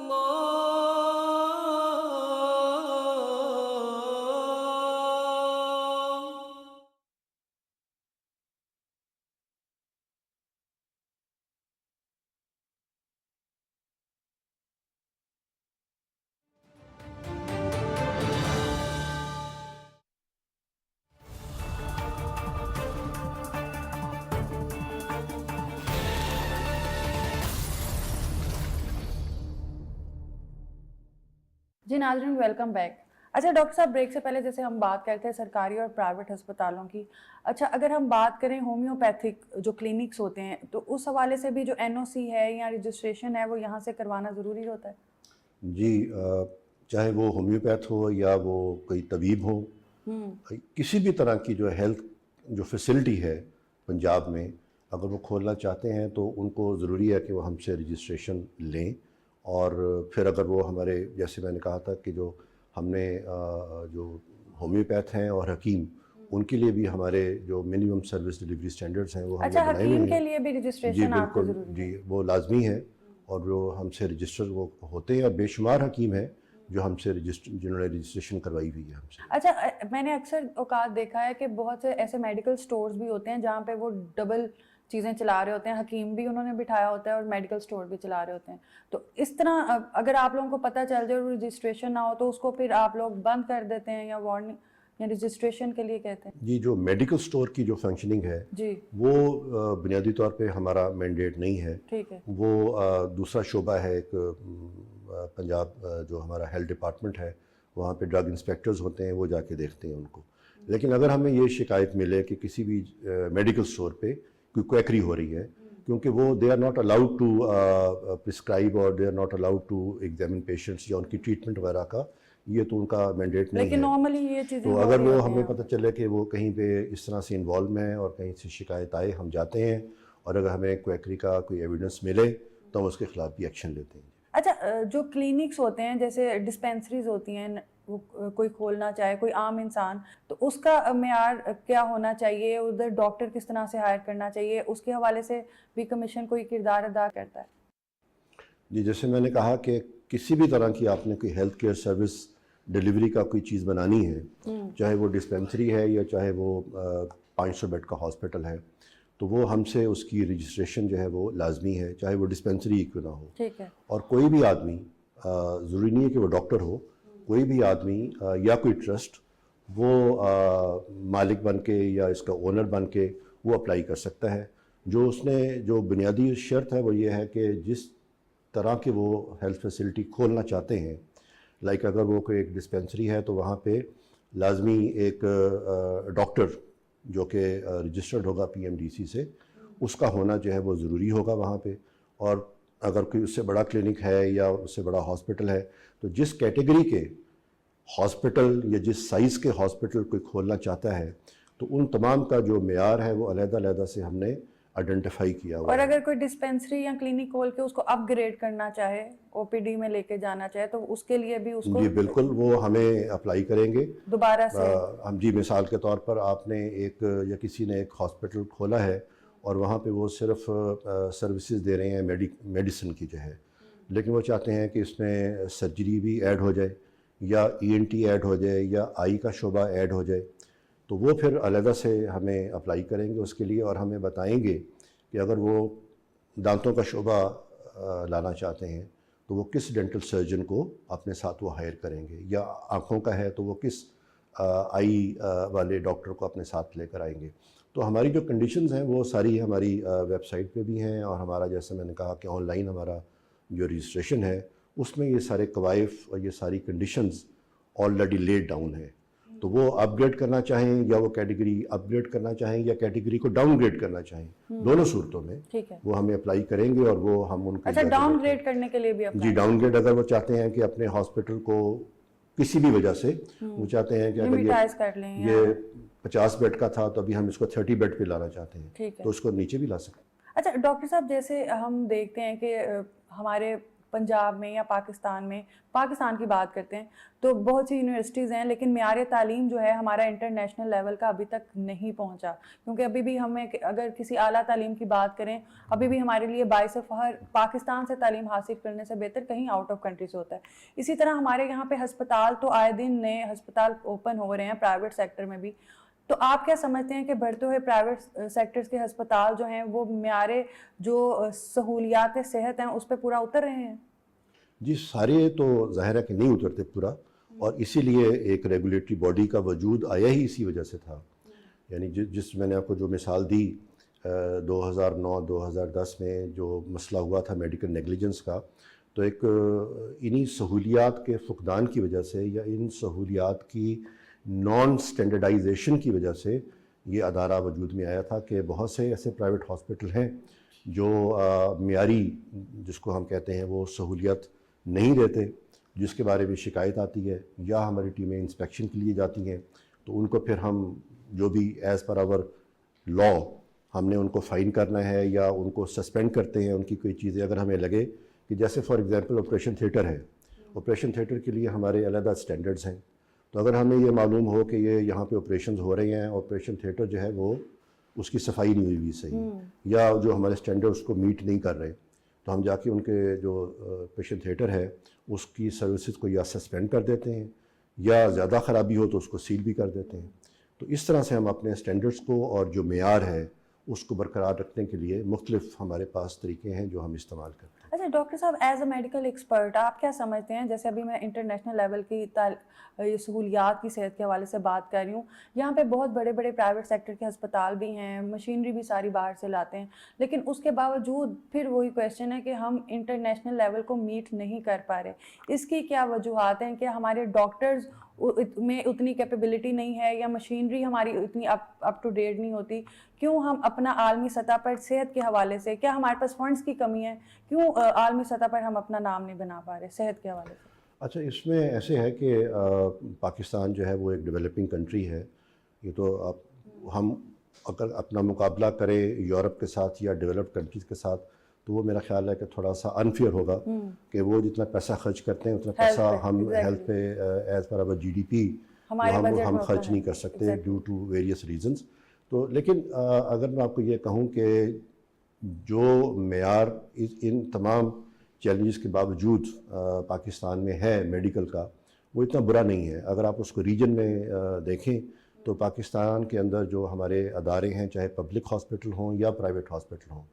جی ناظرین ویلکم بیک۔ اچھا ڈاکٹر صاحب، بریک سے پہلے جیسے ہم بات کرتے ہیں سرکاری اور پرائیویٹ ہسپتالوں کی، اچھا اگر ہم بات کریں ہومیوپیتھک جو کلینکس ہوتے ہیں تو اس حوالے سے بھی جو این او سی ہے یا رجسٹریشن ہے وہ یہاں سے کروانا ضروری ہوتا ہے؟ جی چاہے وہ ہومیوپیتھ ہو یا وہ کوئی طبیب ہو، کسی بھی طرح کی جو ہیلتھ جو فیسلٹی ہے پنجاب میں اگر وہ کھولنا چاہتے ہیں تو ان کو ضروری ہے کہ وہ ہم سے رجسٹریشن لیں، اور پھر اگر وہ ہمارے جیسے میں نے کہا تھا کہ جو ہم نے جو ہومیوپیتھ ہیں اور حکیم ان کے لیے بھی ہمارے جو منیمم سروس ڈلیوری سٹینڈرڈز ہیں وہ ہم نے اچھا بنائے ہوئے حکیم کے ہیں. لیے بھی جی رجسٹریشن آپ کو بالکل ضروری ہے؟ جی وہ لازمی ہے اور وہ ہم سے رجسٹر وہ ہوتے ہیں اور بے شمار حکیم ہیں جو ہم سے جنہوں نے رجسٹریشن کروائی ہوئی ہے ہم سے. اچھا میں نے اکثر اوقات دیکھا ہے کہ بہت سے ایسے میڈیکل سٹورز بھی ہوتے ہیں جہاں پہ وہ ڈبل چیزیں چلا رہے ہوتے ہیں, حکیم بھی انہوں نے بٹھایا ہوتا ہے اور میڈیکل سٹور بھی چلا رہے ہوتے ہیں. تو اس طرح اگر آپ لوگوں کو پتہ چل جائے اور رجسٹریشن نہ ہو تو اس کو پھر آپ لوگ بند کر دیتے ہیں یا وارننگ یا رجسٹریشن کے لیے کہتے ہیں؟ جی جو میڈیکل سٹور کی جو فنکشننگ ہے جی وہ بنیادی طور پہ ہمارا مینڈیٹ نہیں ہے. ٹھیک ہے. وہ دوسرا شعبہ ہے ایک پنجاب جو ہمارا ہیلتھ ڈپارٹمنٹ ہے, وہاں پہ ڈرگ انسپیکٹرز ہوتے ہیں, وہ جا کے دیکھتے ہیں ان کو. لیکن اگر ہمیں یہ شکایت ملے کہ کسی بھی میڈیکل سٹور پہ کوئی کویکری ہو رہی ہے, کیونکہ وہ they are not allowed to prescribe اور they are not allowed to examine patients یا ان کی ٹریٹمنٹ وغیرہ کا, یہ تو ان کا مینڈیٹ نہیں ہے. لیکن نارملی یہ چیزیں تو اگر وہ ہمیں پتہ چلے کہ وہ کہیں پہ اس طرح سے انوالو ہیں اور کہیں سے شکایت آئے, ہم جاتے ہیں اور اگر ہمیں کویکری کا کوئی ایویڈنس ملے تو ہم اس کے خلاف بھی ایکشن لیتے ہیں. اچھا جو کلینکس ہوتے ہیں جیسے ڈسپینسریز ہوتی ہیں, وہ کوئی کھولنا چاہے کوئی عام انسان, تو اس کا معیار کیا ہونا چاہیے, ادھر ڈاکٹر کس طرح سے ہائر کرنا چاہیے, اس کے حوالے سے بھی کمیشن کوئی کردار ادا کرتا ہے؟ جی جیسے میں نے کہا کہ کسی بھی طرح کی آپ نے کوئی ہیلتھ کیئر سروس ڈلیوری کا کوئی چیز بنانی ہے, چاہے وہ ڈسپینسری ہے یا چاہے وہ 500 بیڈ کا ہاسپٹل ہے, تو وہ ہم سے اس کی رجسٹریشن جو ہے وہ لازمی ہے, چاہے وہ ڈسپینسری کیوں نہ ہو. ٹھیک ہے. اور کوئی بھی آدمی, ضروری نہیں ہے کہ وہ ڈاکٹر ہو, کوئی بھی آدمی یا کوئی ٹرسٹ وہ مالک بن کے یا اس کا اونر بن کے وہ اپلائی کر سکتا ہے. جو اس نے جو بنیادی شرط ہے وہ یہ ہے کہ جس طرح کے وہ ہیلتھ فیسلٹی کھولنا چاہتے ہیں, لائک اگر وہ کوئی ایک ڈسپینسری ہے تو وہاں پہ لازمی ایک ڈاکٹر جو کہ رجسٹرڈ ہوگا PMDC سے, اس کا ہونا جو ہے وہ ضروری ہوگا وہاں پہ. اور اگر کوئی اس سے بڑا کلینک ہے یا اس سے بڑا ہاسپٹل ہے تو جس کیٹیگری کے ہاسپٹل یا جس سائز کے ہاسپٹل کوئی کھولنا چاہتا ہے تو ان تمام کا جو معیار ہے وہ علیحدہ علیحدہ سے ہم نے آئیڈینٹیفائی کیا ہوا اور ہے. اگر کوئی ڈسپینسری یا کلینک کھول کے اس کو اپ گریڈ کرنا چاہے, OPD میں لے کے جانا چاہے, تو اس کے لیے بھی اس کو جی بالکل وہ ہمیں اپلائی کریں گے دوبارہ سے. ہم جی مثال کے طور پر آپ نے ایک یا کسی نے ایک ہاسپٹل کھولا ہے اور وہاں پہ وہ صرف سروسز دے رہے ہیں میڈیسن کی جو ہے, لیکن وہ چاہتے ہیں کہ اس میں سرجری بھی ایڈ ہو جائے یا ENT ایڈ ہو جائے یا آئی کا شعبہ ایڈ ہو جائے, تو وہ پھر علیحدہ سے ہمیں اپلائی کریں گے اس کے لیے, اور ہمیں بتائیں گے کہ اگر وہ دانتوں کا شعبہ لانا چاہتے ہیں تو وہ کس ڈینٹل سرجن کو اپنے ساتھ وہ ہائر کریں گے, یا آنکھوں کا ہے تو وہ کس آئی والے ڈاکٹر کو اپنے ساتھ لے کر آئیں گے. تو ہماری جو کنڈیشنز ہیں وہ ساری ہماری ویب سائٹ پہ بھی ہیں, اور ہمارا جیسے میں نے کہا کہ آن لائن ہمارا جو رجسٹریشن ہے اس میں یہ سارے قوائف اور یہ ساری کنڈیشنز آلریڈی لیڈ ڈاؤن ہیں. تو وہ اپ گریڈ کرنا چاہیں یا وہ کیٹیگری اپ گریڈ کرنا چاہیں یا کیٹیگری کو ڈاؤن گریڈ کرنا چاہیں, دونوں صورتوں میں وہ ہمیں اپلائی کریں گے اور وہ ہم ان کو. اچھا ڈاؤن گریڈ کرنے کے لیے بھی جی ڈاؤن گریڈ اگر وہ چاہتے ہیں کہ اپنے ہاسپٹل کو کسی بھی وجہ سے وہ چاہتے ہیں کہ اگر یہ 50 بیڈ کا تھا تو ابھی ہم اس کو 30 بیڈ پہ لانا چاہتے ہیں تو اس کو نیچے بھی لا سکتے ہیں. اچھا ڈاکٹر صاحب, جیسے ہم دیکھتے ہیں کہ ہمارے پنجاب میں یا پاکستان کی بات کرتے ہیں تو بہت سی یونیورسٹیز ہیں, لیکن معیار تعلیم جو ہے ہمارا انٹرنیشنل لیول کا ابھی تک نہیں پہنچا, کیونکہ ابھی بھی ہمیں اگر کسی اعلیٰ تعلیم کی بات کریں ابھی بھی ہمارے لیے باعث فخر پاکستان سے تعلیم حاصل کرنے سے بہتر کہیں آؤٹ آف کنٹری سے ہوتا ہے. اسی طرح ہمارے یہاں پہ ہسپتال تو آئے دن نئے ہسپتال اوپن ہو رہے ہیں پرائیویٹ سیکٹر میں بھی, تو آپ کیا سمجھتے ہیں کہ بڑھتے ہوئے پرائیویٹ سیکٹرز کے ہسپتال جو ہیں وہ معیار جو سہولیات صحت ہیں اس پہ پورا اتر رہے ہیں؟ جی سارے تو ظاہر ہے کہ نہیں اترتے پورا, اور اسی لیے ایک ریگولیٹری باڈی کا وجود آیا ہی اسی وجہ سے تھا. یعنی جس میں نے آپ کو جو مثال دی 2009-2010 میں جو مسئلہ ہوا تھا میڈیکل نیگلیجنس کا, تو ایک انہی سہولیات کے فقدان کی وجہ سے یا ان سہولیات کی نان سٹینڈرڈائزیشن کی وجہ سے یہ ادارہ وجود میں آیا تھا کہ بہت سے ایسے پرائیویٹ ہاسپٹل ہیں جو معیاری جس کو ہم کہتے ہیں وہ سہولیت نہیں دیتے, جس کے بارے میں شکایت آتی ہے یا ہماری ٹیمیں انسپیکشن کے لیے جاتی ہیں تو ان کو پھر ہم جو بھی ایز پر آور لا ہم نے ان کو فائن کرنا ہے یا ان کو سسپینڈ کرتے ہیں ان کی کوئی چیزیں اگر ہمیں لگے کہ جیسے فار ایگزامپل آپریشن تھیٹر ہے, آپریشن تھیٹر کے لیے ہمارے علیحدہ سٹینڈرڈز ہیں, تو اگر ہمیں یہ معلوم ہو کہ یہ یہاں پہ آپریشنز ہو رہے ہیں، آپریشن تھیٹر جو ہے وہ اس کی صفائی نہیں ہوئی صحیح، یا جو ہمارے اسٹینڈرڈ اس کو میٹ نہیں کر رہے، تو ہم جا کے ان کے جو آپریشن تھیٹر ہے اس کی سروسز کو یا سسپینڈ کر دیتے ہیں، یا زیادہ خرابی ہو تو اس کو سیل بھی کر دیتے ہیں. تو اس طرح سے ہم اپنے اسٹینڈرڈس کو اور جو معیار ہے اس کو برقرار رکھنے کے لیے مختلف ہمارے پاس طریقے ہیں جو ہم استعمال کرتے ہیں. اچھا ڈاکٹر صاحب، ایز اے میڈیکل ایکسپرٹ آپ کیا سمجھتے ہیں، جیسے ابھی میں انٹرنیشنل لیول کی سہولیات کی صحت کے حوالے سے بات کر رہی ہوں، یہاں پہ بہت بڑے بڑے پرائیویٹ سیکٹر کے ہسپتال بھی ہیں، مشینری بھی ساری باہر سے لاتے ہیں، لیکن اس کے باوجود پھر وہی کویشچن ہے کہ ہم انٹرنیشنل لیول کو میٹ نہیں کر پا رہے. اس کی کیا وجوہات ہیں؟ کہ ہمارے ڈاکٹرز میں اتنی کیپیبلٹی نہیں ہے، یا مشینری ہماری اتنی اپ ٹو ڈیٹ نہیں ہوتی؟ کیوں ہم اپنا عالمی سطح پر صحت کے حوالے سے، کیا ہمارے پاس فنڈز کی کمی ہے؟ کیوں عالمی سطح پر ہم اپنا نام نہیں بنا پا رہے صحت کے حوالے سے؟ اچھا، اس میں ایسے ہے کہ پاکستان جو ہے وہ ایک ڈیولپنگ کنٹری ہے. یہ تو ہم اگر اپنا مقابلہ کریں یورپ کے ساتھ یا ڈیولپڈ کنٹریز کے ساتھ تو وہ میرا خیال ہے کہ تھوڑا سا انفیئر ہوگا کہ وہ جتنا پیسہ خرچ کرتے ہیں اتنا پیسہ ہم ہیلتھ پہ ایز پر اوور GDP ہم خرچ نہیں کر سکتے ڈیو ٹو ویریس ریزنز. تو لیکن اگر میں آپ کو یہ کہوں کہ جو معیار ان تمام چیلنجز کے باوجود پاکستان میں ہے میڈیکل کا، وہ اتنا برا نہیں ہے. اگر آپ اس کو ریجن میں دیکھیں تو پاکستان کے اندر جو ہمارے ادارے ہیں، چاہے پبلک ہاسپٹل ہوں یا پرائیویٹ ہاسپٹل ہوں،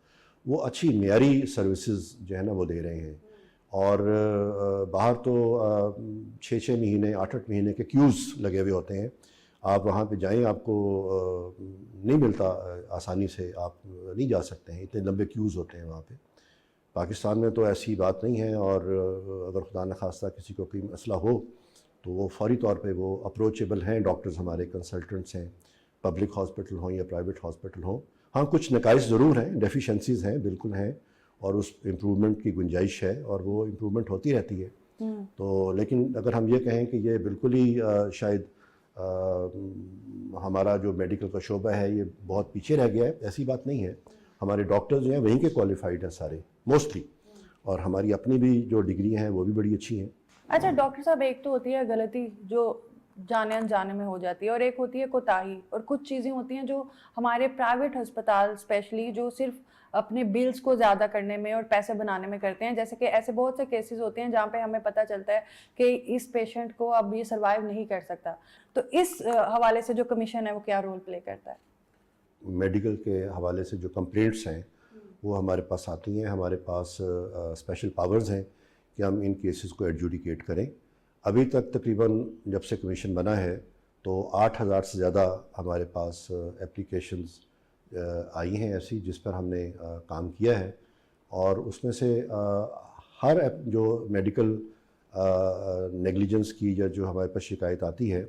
وہ اچھی معیاری سروسز جو ہے نا وہ دے رہے ہیں. اور باہر تو 6 مہینے 8 مہینے کے کیوز لگے ہوئے ہوتے ہیں. آپ وہاں پہ جائیں، آپ کو نہیں ملتا آسانی سے، آپ نہیں جا سکتے ہیں، اتنے لمبے کیوز ہوتے ہیں وہاں پہ. پاکستان میں تو ایسی بات نہیں ہے، اور اگر خدا نخواستہ کسی کو کوئی مسئلہ ہو تو وہ فوری طور پہ وہ اپروچیبل ہیں. ڈاکٹرز ہمارے کنسلٹنٹس ہیں، پبلک ہاسپٹل ہوں یا پرائیویٹ ہاسپٹل ہوں. ہاں کچھ نقائص ضرور ہیں، ڈیفیشنسیز ہیں، بالکل ہیں، اور اس امپرومنٹ کی گنجائش ہے، اور وہ امپرومنٹ ہوتی رہتی ہے. تو لیکن اگر ہم یہ کہیں کہ یہ بالکل ہی شاید ہمارا جو میڈیکل کا شعبہ ہے یہ بہت پیچھے رہ گیا ہے، ایسی بات نہیں ہے. ہمارے ڈاکٹرز جو ہیں وہیں کے کوالیفائڈ ہیں سارے موسٹلی، اور ہماری اپنی بھی جو ڈگری ہیں وہ بھی بڑی اچھی ہیں. اچھا ڈاکٹر صاحب، ایک تو ہوتی ہے غلطی جو جانے انجانے میں ہو جاتی ہے، اور ایک ہوتی ہے کوتاہی، اور کچھ چیزیں ہوتی ہیں جو ہمارے پرائیویٹ ہسپتال اسپیشلی جو صرف اپنے بلز کو زیادہ کرنے میں اور پیسے بنانے میں کرتے ہیں. جیسے کہ ایسے بہت سے کیسز ہوتے ہیں جہاں پہ ہمیں پتہ چلتا ہے کہ اس پیشنٹ کو اب یہ سروائیو نہیں کر سکتا. تو اس حوالے سے جو کمیشن ہے وہ کیا رول پلے کرتا ہے؟ میڈیکل کے حوالے سے جو کمپلینٹس ہیں وہ ہمارے پاس آتی ہیں. ہمارے پاس اسپیشل پاورز ہیں کہ ہم ان کیسز کو ایڈجوڈیکیٹ کریں. ابھی تک تقریباً جب سے کمیشن بنا ہے تو 8000 سے زیادہ ہمارے پاس اپلیکیشنز آئی ہیں ایسی جس پر ہم نے کام کیا ہے. اور اس میں سے ہر جو میڈیکل نیگلیجنس کی یا جو ہمارے پاس شکایت آتی ہے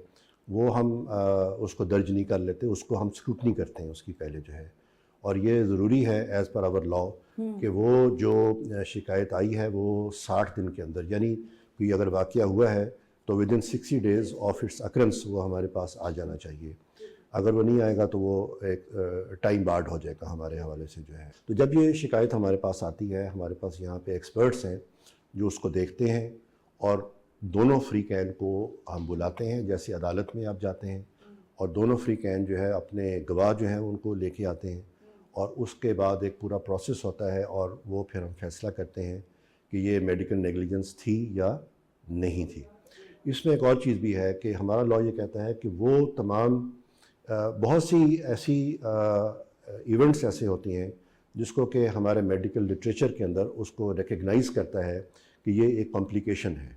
وہ ہم اس کو درج نہیں کر لیتے، اس کو ہم اسکروٹنی کرتے ہیں اس کی پہلے جو ہے. اور یہ ضروری ہے ایز پر آور لاء کہ وہ جو شکایت آئی ہے وہ 60 دن کے اندر، یعنی کوئی اگر واقعہ ہوا ہے تو ودن 60 days آف اٹس اکرنس وہ ہمارے پاس آ جانا چاہیے. اگر وہ نہیں آئے گا تو وہ ایک ٹائم بارڈ ہو جائے گا ہمارے حوالے سے جو ہے. تو جب یہ شکایت ہمارے پاس آتی ہے، ہمارے پاس یہاں پہ ایکسپرٹس ہیں جو اس کو دیکھتے ہیں، اور دونوں فریقین کو ہم بلاتے ہیں. جیسے عدالت میں آپ جاتے ہیں اور دونوں فریقین جو ہے اپنے گواہ جو ہیں ان کو لے کے آتے ہیں، اور اس کے بعد ایک پورا پروسیس ہوتا ہے، اور وہ پھر ہم فیصلہ کرتے ہیں کہ یہ میڈیکل نیگلیجنس تھی یا نہیں تھی. اس میں ایک اور چیز بھی ہے کہ ہمارا لاء یہ کہتا ہے کہ وہ تمام بہت سی ایسی ایونٹس ایسے ہوتی ہیں جس کو کہ ہمارے میڈیکل لٹریچر کے اندر اس کو ریکگنائز کرتا ہے کہ یہ ایک کمپلیکیشن ہے.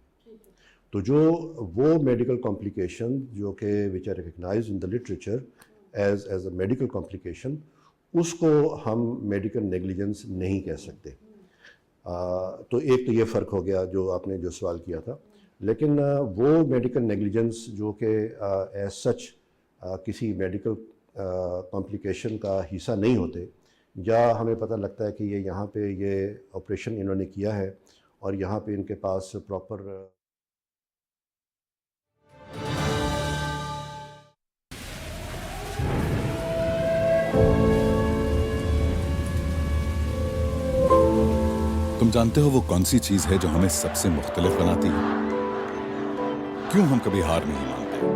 تو جو وہ میڈیکل کمپلیکیشن جو کہ which are recognised in the literature as a medical complication, اس کو ہم میڈیکل نیگلیجنس نہیں کہہ سکتے. تو ایک تو یہ فرق ہو گیا جو آپ نے جو سوال کیا تھا. لیکن وہ میڈیکل نیگلیجنس جو کہ ایز سچ کسی میڈیکل کمپلیکیشن کا حصہ نہیں ہوتے، یا ہمیں پتہ لگتا ہے کہ یہ یہاں پہ یہ آپریشن انہوں نے کیا ہے اور یہاں پہ ان کے پاس پراپر تم جانتے ہو وہ کون سی چیز ہے جو ہمیں سب سے مختلف بناتی ہے؟ کیوں ہم کبھی ہار نہیں مانتے؟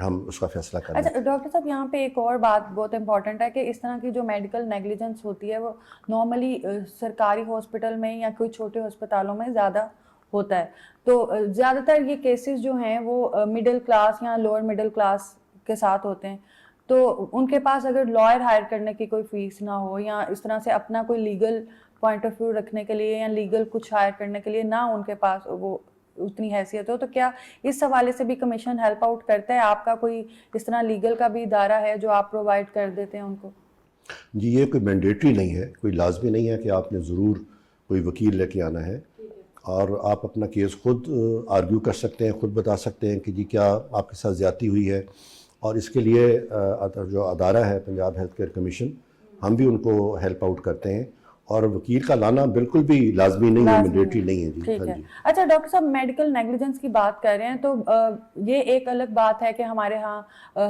ہم اس کا فیصلہ کر لیں۔ اچھا ڈاکٹر صاحب، یہاں پہ ایک اور بات بہت امپورٹنٹ ہے کہ اس طرح کی جو میڈیکل نیگلیجنس ہوتی ہے وہ نارملی سرکاری ہاسپٹل میں یا کوئی چھوٹے ہسپتالوں میں زیادہ ہوتا ہے. تو زیادہ تر یہ کیسز جو ہیں وہ مڈل کلاس یا لوور مڈل کلاس کے ساتھ ہوتے ہیں. تو ان کے پاس اگر لائر ہائر کرنے کی کوئی فیس نہ ہو یا اس طرح سے اپنا کوئی لیگل پوائنٹ آف ویو رکھنے کے لیے یا لیگل کچھ ہائر کرنے کے لیے نہ ان کے پاس وہ اتنی حیثیت ہو، تو کیا اس حوالے سے بھی کمیشن ہیلپ آؤٹ کرتا ہے؟ آپ کا کوئی اس طرح لیگل کا بھی ادارہ ہے جو آپ پرووائڈ کر دیتے ہیں ان کو؟ جی یہ کوئی مینڈیٹری نہیں ہے، کوئی لازمی نہیں ہے کہ آپ نے ضرور کوئی وکیل لے کے آنا ہے، اور آپ اپنا کیس خود آرگیو کر سکتے ہیں، خود بتا سکتے ہیں کہ جی کیا آپ کے ساتھ زیادتی ہوئی ہے. اور اس کے لیے جو ادارہ ہے پنجاب ہیلتھ کیئر کمیشن، ہم بھی ان کو ہیلپ آؤٹ کرتے ہیں، اور وکیل کا لانا بالکل بھی لازمی نہیں ہے، مینڈیٹری نہیں ہے. جی ٹھیک ہے. اچھا ڈاکٹر صاحب، میڈیکل نیگلیجنس کی بات کر رہے ہیں تو یہ ایک الگ بات ہے کہ ہمارے ہاں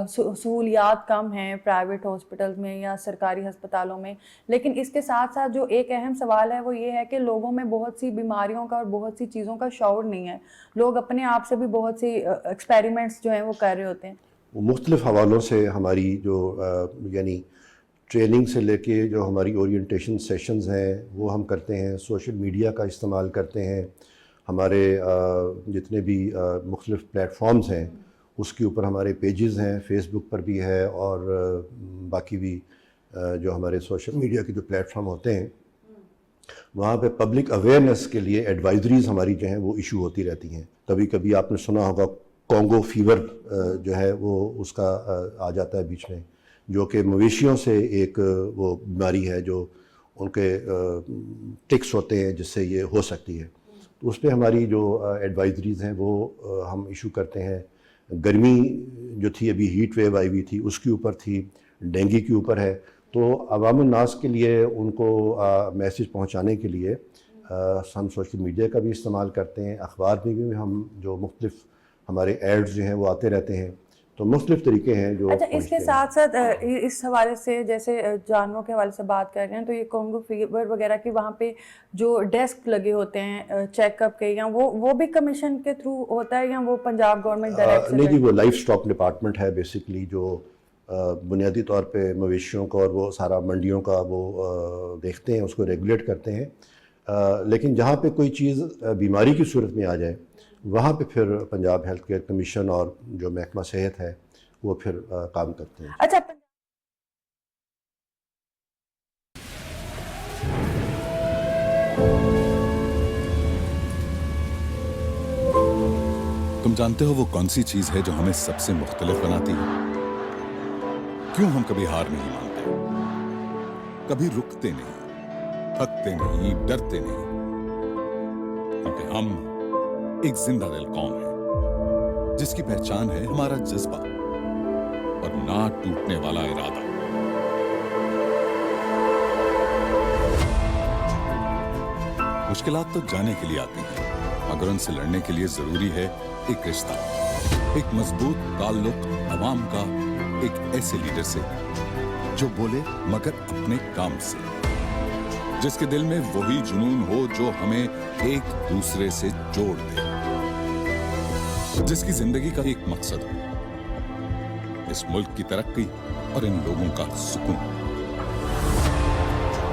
سہولیات کم ہیں پرائیویٹ ہاسپٹلز میں یا سرکاری ہسپتالوں میں، لیکن اس کے ساتھ ساتھ جو ایک اہم سوال ہے وہ یہ ہے کہ لوگوں میں بہت سی بیماریوں کا اور بہت سی چیزوں کا شعور نہیں ہے. لوگ اپنے آپ سے بھی بہت سی ایکسپیریمنٹس جو ہیں وہ کر رہے ہوتے ہیں. مختلف حوالوں سے ہماری جو یعنی ٹریننگ سے لے کے جو ہماری اورینٹیشن سیشنز ہیں وہ ہم کرتے ہیں، سوشل میڈیا کا استعمال کرتے ہیں، ہمارے جتنے بھی مختلف پلیٹ فارمز ہیں اس کے اوپر ہمارے پیجز ہیں، فیس بک پر بھی ہے، اور باقی بھی جو ہمارے سوشل میڈیا کے جو پلیٹ فارم ہوتے ہیں وہاں پہ پبلک اویئرنیس کے لیے ایڈوائزریز ہماری جو ہیں وہ ایشو ہوتی رہتی ہیں. کبھی کبھی آپ نے سنا ہوگا کانگو فیور جو ہے وہ اس کا آ جاتا ہے بیچ میں، جو کہ مویشیوں سے ایک وہ بیماری ہے جو ان کے ٹکس ہوتے ہیں جس سے یہ ہو سکتی ہے. تو اس پہ ہماری جو ایڈوائزریز ہیں وہ ہم ایشو کرتے ہیں. گرمی جو تھی ابھی ہیٹ ویو آئی ہوئی تھی اس کے اوپر تھی، ڈینگی کے اوپر ہے. تو عوام الناس کے لیے ان کو میسیج پہنچانے کے لیے ہم سوشل میڈیا کا بھی استعمال کرتے ہیں، اخبار میں بھی ہم جو مختلف ہمارے ایڈز جو ہیں وہ آتے رہتے ہیں. تو مختلف طریقے ہیں جو. اچھا اس کے ساتھ ساتھ اس حوالے سے جیسے جانوروں کے حوالے سے بات کر رہے ہیں تو یہ کانگو فیور وغیرہ کی وہاں پہ جو ڈیسک لگے ہوتے ہیں چیک اپ کے، یا وہ بھی کمیشن کے تھرو ہوتا ہے یا وہ پنجاب گورنمنٹ ڈائریکٹ؟ نہیں جی، وہ لائف اسٹاک ڈپارٹمنٹ ہے بیسکلی، جو بنیادی طور پہ مویشیوں کا اور وہ سارا منڈیوں کا وہ دیکھتے ہیں، اس کو ریگولیٹ کرتے ہیں. لیکن جہاں پہ کوئی چیز بیماری کی صورت میں آ جائے وہاں پہ پھر پنجاب ہیلتھ کیئر کمیشن اور جو محکمہ صحت ہے وہ پھر کام کرتے ہیں. اچھا تم جانتے ہو وہ کون سی چیز ہے جو ہمیں سب سے مختلف بناتی ہے؟ کیوں ہم کبھی ہار نہیں مانتے، کبھی رکتے نہیں، تھکتے نہیں، ڈرتے نہیں؟ کیونکہ ہم ایک زندہ دل قوم ہے جس کی پہچان ہے ہمارا جذبہ اور نہ ٹوٹنے والا ارادہ. مشکلات تو جانے کے لیے آتی ہیں مگر ان سے لڑنے کے لیے ضروری ہے ایک رشتہ، ایک مضبوط تعلق عوام کا ایک ایسے لیڈر سے جو بولے مگر اپنے کام سے، جس کے دل میں وہی جنون ہو جو ہمیں ایک دوسرے سے جوڑ دے، جس کی زندگی کا ایک مقصد ہو، اس ملک کی ترقی اور ان لوگوں کا سکون.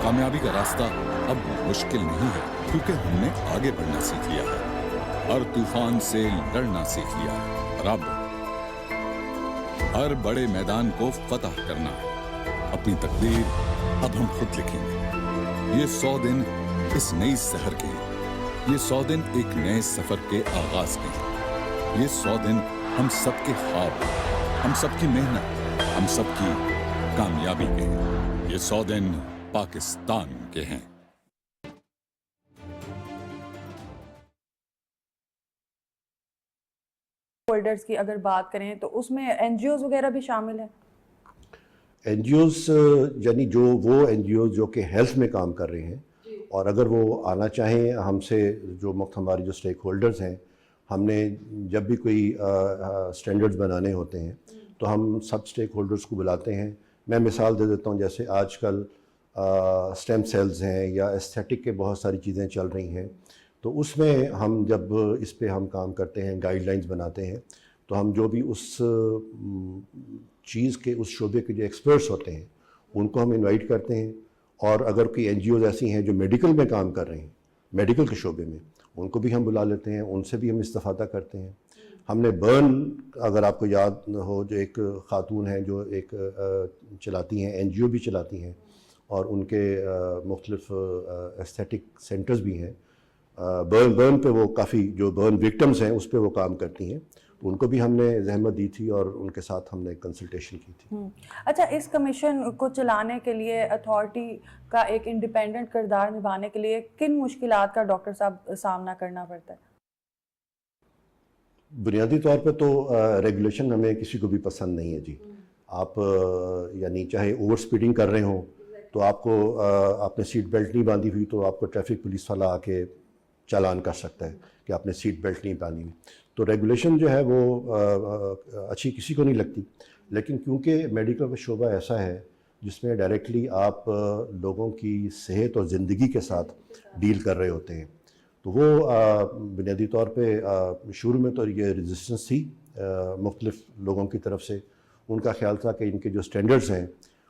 کامیابی کا راستہ اب مشکل نہیں ہے کیونکہ ہم نے آگے بڑھنا سیکھ لیا ہے، ہر طوفان سے لڑنا سیکھ لیا ہے، اور اب ہر بڑے میدان کو فتح کرنا ہے. اپنی تقدیر اب ہم خود لکھیں گے. یہ 100 دن اس نئی سحر کے ہیں، یہ 100 دن ایک نئے سفر کے آغاز کے ہیں، یہ 100 دن ہم سب کے خواب، ہم سب کی محنت، ہم سب کی کامیابی کے ہیں. یہ 100 دن پاکستان کے ہیں. ہولڈرز کی اگر بات کریں تو اس میں این جی اوز وغیرہ بھی شامل ہیں؟ این جی اوز یعنی جو وہ این جی اوز جو کہ ہیلتھ میں کام کر رہے ہیں، اور اگر وہ آنا چاہیں ہم سے، جو ہماری جو اسٹیک ہولڈرز ہیں، ہم نے جب بھی کوئی اسٹینڈرڈز بنانے ہوتے ہیں تو ہم سب اسٹیک ہولڈرز کو بلاتے ہیں. میں مثال دے دیتا ہوں، جیسے آج کل اسٹیم سیلز ہیں یا ایستھیٹک کے بہت ساری چیزیں چل رہی ہیں، تو اس میں ہم جب اس پہ ہم کام کرتے ہیں، گائیڈ لائنز بناتے ہیں، تو ہم جو بھی اس چیز کے اس شعبے کے جو ایکسپرٹس ہوتے ہیں ان کو ہم انوائٹ کرتے ہیں، اور اگر کوئی این جی اوز ایسی ہیں جو میڈیکل میں کام کر رہے ہیں، میڈیکل کے شعبے میں، ان کو بھی ہم بلا لیتے ہیں، ان سے بھی ہم استفادہ کرتے ہیں۔ ہم نے برن، اگر آپ کو یاد ہو، جو ایک خاتون ہیں جو ایک چلاتی ہیں، این جی او بھی چلاتی ہیں، اور ان کے مختلف ایستھیٹک سینٹرز بھی ہیں، برن پہ وہ کافی جو برن وکٹمز ہیں اس پہ وہ کام کرتی ہیں، تو ان کو بھی ہم نے زحمت دی تھی اور ان کے ساتھ ہم نے کنسلٹیشن کی تھی۔ اچھا، اس کمیشن کو چلانے کے لیے اتھارٹی کا ایک انڈیپینڈنٹ کردار نبھانے کے لیے کن مشکلات کا ڈاکٹر صاحب سامنا کرنا پڑتا ہے؟ بنیادی طور پہ تو ریگولیشن ہمیں کسی کو بھی پسند نہیں ہے جی۔ آپ یعنی چاہے اوور سپیڈنگ کر رہے ہوں تو آپ نے سیٹ بیلٹ نہیں باندھی ہوئی تو آپ کو ٹریفک پولیس والا آ کے چالان کر سکتا ہے کہ آپ نے سیٹ بیلٹ نہیں باندھی ہوئی۔ تو ریگولیشن جو ہے وہ اچھی کسی کو نہیں لگتی، لیکن کیونکہ میڈیکل کا شعبہ ایسا ہے جس میں ڈائریکٹلی آپ لوگوں کی صحت اور زندگی کے ساتھ ڈیل کر رہے ہوتے ہیں، تو وہ بنیادی طور پہ شروع میں تو یہ ریزسٹنس تھی مختلف لوگوں کی طرف سے۔ ان کا خیال تھا کہ ان کے جو سٹینڈرڈز ہیں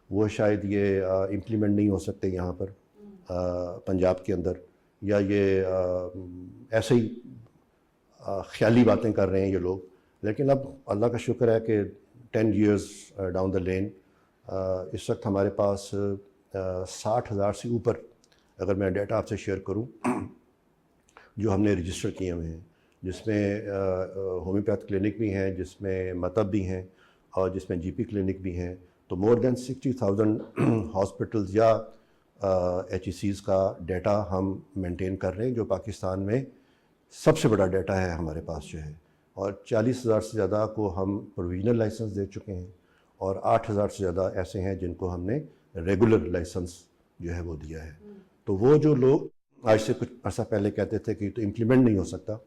وہ شاید یہ امپلیمنٹ نہیں ہو سکتے یہاں پر پنجاب کے اندر، یا یہ ایسے ہی خیالی باتیں کر رہے ہیں یہ لوگ۔ لیکن اب اللہ کا شکر ہے کہ 10 years ڈاؤن دا لین اس وقت ہمارے پاس 60,000 سے اوپر، اگر میں ڈیٹا آپ سے شیئر کروں، جو ہم نے رجسٹر کیے ہوئے ہیں، جس میں ہومیوپیتھ کلینک بھی ہیں، جس میں مطب بھی ہیں، اور جس میں جی پی کلینک بھی ہیں۔ تو مور دین 60,000 ہاسپٹلز یا ایچ ای سیز کا ڈیٹا ہم مینٹین کر رہے ہیں، جو پاکستان میں سب سے بڑا ڈیٹا ہے ہمارے پاس جو ہے، اور 40,000 سے زیادہ کو ہم پروویژنل لائسنس دے چکے ہیں، اور 8,000 سے زیادہ ایسے ہیں جن کو ہم نے ریگولر لائسنس جو ہے وہ دیا ہے۔ تو وہ جو لوگ آج سے کچھ عرصہ پہلے کہتے تھے کہ تو امپلیمنٹ نہیں ہو سکتا،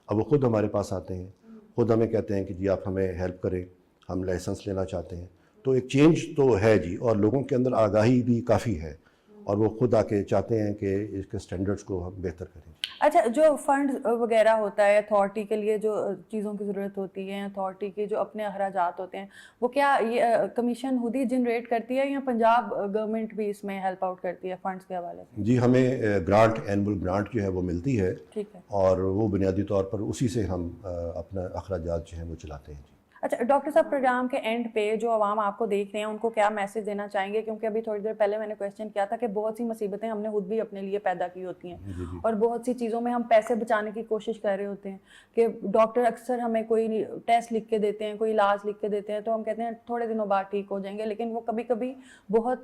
اب وہ خود ہمارے پاس آتے ہیں، خود ہمیں کہتے ہیں کہ جی آپ ہمیں ہیلپ کریں، ہم لائسنس لینا چاہتے ہیں۔ تو ایک چینج تو ہے جی، اور لوگوں کے اندر آگاہی بھی کافی ہے، اور وہ خود آ کے چاہتے ہیں کہ اس کے سٹینڈرڈز کو ہم بہتر کریں۔ اچھا، جو فنڈ وغیرہ ہوتا ہے اتھارٹی کے لیے، جو چیزوں کی ضرورت ہوتی ہے، اتھارٹی کے جو اپنے اخراجات ہوتے ہیں، وہ کیا یہ کمیشن خود ہی جنریٹ کرتی ہے یا پنجاب گورنمنٹ بھی اس میں ہیلپ آؤٹ کرتی ہے فنڈز کے حوالے سے؟ جی، ہمیں گرانٹ، اینول گرانٹ جو ہے وہ ملتی ہے، ٹھیک ہے، اور وہ بنیادی طور پر اسی سے ہم اپنا اخراجات جو ہیں وہ چلاتے ہیں جی۔ اچھا ڈاکٹر صاحب، پروگرام کے اینڈ پہ جو عوام آپ کو دیکھ رہے ہیں ان کو کیا میسج دینا چاہیں گے؟ کیونکہ ابھی تھوڑی دیر پہلے میں نے کویسچن کیا تھا کہ بہت سی مصیبتیں ہم نے خود بھی اپنے لیے پیدا کی ہوتی ہیں، اور بہت سی چیزوں میں ہم پیسے بچانے کی کوشش کر رہے ہوتے ہیں کہ ڈاکٹر اکثر ہمیں کوئی ٹیسٹ لکھ کے دیتے ہیں، کوئی علاج لکھ کے دیتے ہیں، تو ہم کہتے ہیں تھوڑے دنوں بعد ٹھیک ہو جائیں گے، لیکن وہ کبھی کبھی بہت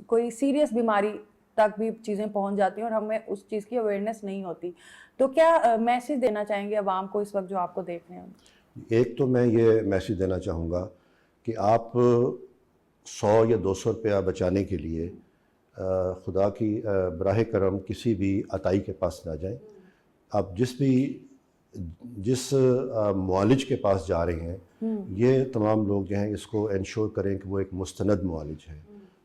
کوئی سیریس بیماری تک بھی چیزیں پہنچ جاتی ہیں اور ہمیں اس چیز کی اویئرنیس نہیں ہوتی۔ تو کیا میسج دینا چاہیں گے عوام کو اس وقت جو آپ کو دیکھ رہے ہیں؟ ایک تو میں یہ میسج دینا چاہوں گا کہ آپ 100 یا 200 روپیہ بچانے کے لیے خدا کی براہ کرم کسی بھی عطائی کے پاس نہ جائیں۔ آپ جس معالج کے پاس جا رہے ہیں، یہ تمام لوگ جو ہیں اس کو انشور کریں کہ وہ ایک مستند معالج ہے۔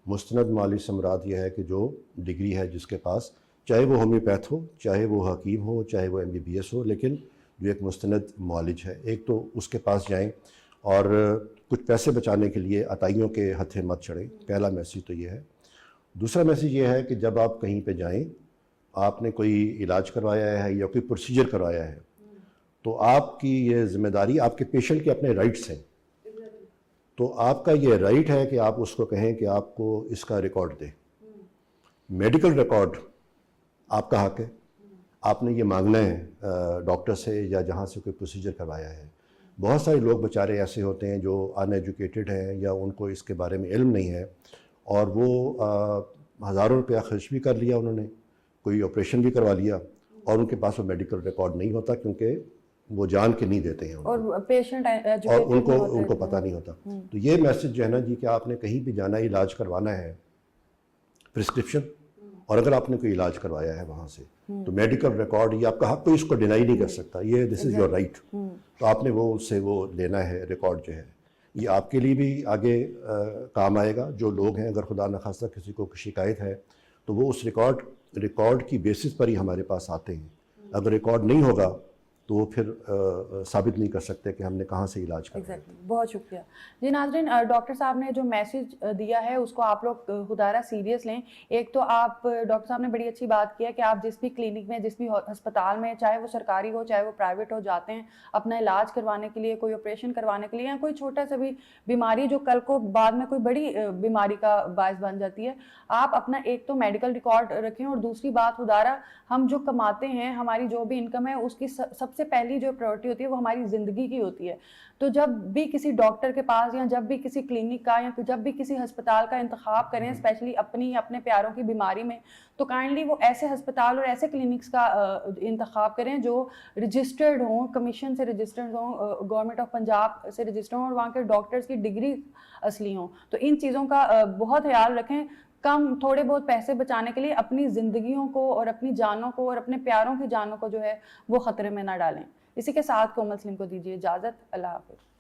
مستند معالج سے مراد یہ ہے کہ جو ڈگری ہے جس کے پاس، چاہے وہ ہومیوپیتھ ہو، چاہے وہ حکیم ہو، چاہے وہ MBBS ہو، لیکن جو ایک مستند معالج ہے، ایک تو اس کے پاس جائیں، اور کچھ پیسے بچانے کے لیے عطائیوں کے ہتھے مت چڑھیں۔ پہلا میسیج تو یہ ہے۔ دوسرا میسیج یہ ہے کہ جب آپ کہیں پہ جائیں، آپ نے کوئی علاج کروایا ہے یا کوئی پروسیجر کروایا ہے، تو آپ کی یہ ذمہ داری، آپ کے پیشنٹ کے اپنے رائٹس ہیں، تو آپ کا یہ رائٹ ہے کہ آپ اس کو کہیں کہ آپ کو اس کا ریکارڈ دیں۔ میڈیکل ریکارڈ آپ کا حق ہے، آپ نے یہ مانگنا ہے ڈاکٹر سے یا جہاں سے کوئی پروسیجر کروایا ہے۔ بہت سارے لوگ بیچارے ایسے ہوتے ہیں جو ان ایجوکیٹڈ ہیں یا ان کو اس کے بارے میں علم نہیں ہے، اور وہ ہزاروں روپیہ خرچ بھی کر لیا، انہوں نے کوئی آپریشن بھی کروا لیا، اور ان کے پاس وہ میڈیکل ریکارڈ نہیں ہوتا کیونکہ وہ جان کے نہیں دیتے ہیں، اور پیشنٹ اور ان کو پتہ نہیں ہوتا۔ تو یہ میسج جو ہے نا جی کہ آپ نے کہیں بھی جانا ہے، علاج کروانا ہے، پرسکرپشن، اور اگر آپ نے کوئی علاج کروایا ہے وہاں سے، تو میڈیکل ریکارڈ یہ آپ کا حق، کوئی اس کو ڈینائی نہیں کر سکتا، یہ دس از یور رائٹ۔ تو آپ نے وہ اس سے وہ لینا ہے ریکارڈ جو ہے، یہ آپ کے لیے بھی آگے کام آئے گا۔ جو لوگ ہیں، اگر خدا نخواستہ کسی کو شکایت ہے تو وہ اس ریکارڈ کی بیسس پر ہی ہمارے پاس آتے ہیں۔ اگر ریکارڈ نہیں ہوگا تو وہ پھر ثابت نہیں کر سکتے کہ ہم نے کہاں سے علاج کرا ہے۔ بہت شکریہ جی ناظرین، ڈاکٹر صاحب نے جو میسیج دیا ہے اس کو آپ لوگ خدارہ سیریس لیں۔ ایک تو آپ ڈاکٹر صاحب نے بڑی اچھی بات کی ہے کہ آپ جس بھی کلینک میں، جس بھی ہسپتال میں، چاہے وہ سرکاری ہو چاہے وہ پرائیویٹ ہو، جاتے ہیں اپنا علاج کروانے کے لیے، کوئی آپریشن کروانے کے لیے یا کوئی چھوٹا سا بھی بیماری جو کل کو بعد میں کوئی بڑی بیماری کا باعث بن جاتی ہے، آپ اپنا ایک تو میڈیکل ریکارڈ رکھیں، اور دوسری بات خدارہ ہم جو کماتے ہیں، ہماری جو بھی انکم ہے، اس کی سب سے پہلی جو پرائورٹی ہوتی ہے وہ ہماری زندگی کی ہوتی ہے۔ تو جب بھی کسی ڈاکٹر کے پاس یا جب بھی کسی کلینک کا یا جب بھی کسی ہسپتال کا انتخاب کریں، اسپیشلی اپنی اپنے پیاروں کی بیماری میں، تو کائنڈلی وہ ایسے ہسپتال اور ایسے کلینکس کا انتخاب کریں جو رجسٹرڈ ہوں، کمیشن سے رجسٹرڈ ہوں، گورنمنٹ آف پنجاب سے رجسٹرڈ ہوں، اور وہاں کے ڈاکٹرز کی ڈگری اصلی ہوں۔ تو ان چیزوں کا بہت خیال رکھیں۔ کم تھوڑے بہت پیسے بچانے کے لیے اپنی زندگیوں کو اور اپنی جانوں کو اور اپنے پیاروں کی جانوں کو جو ہے وہ خطرے میں نہ ڈالیں۔ اسی کے ساتھ کومل سلیم کو دیجیے اجازت، اللہ حافظ۔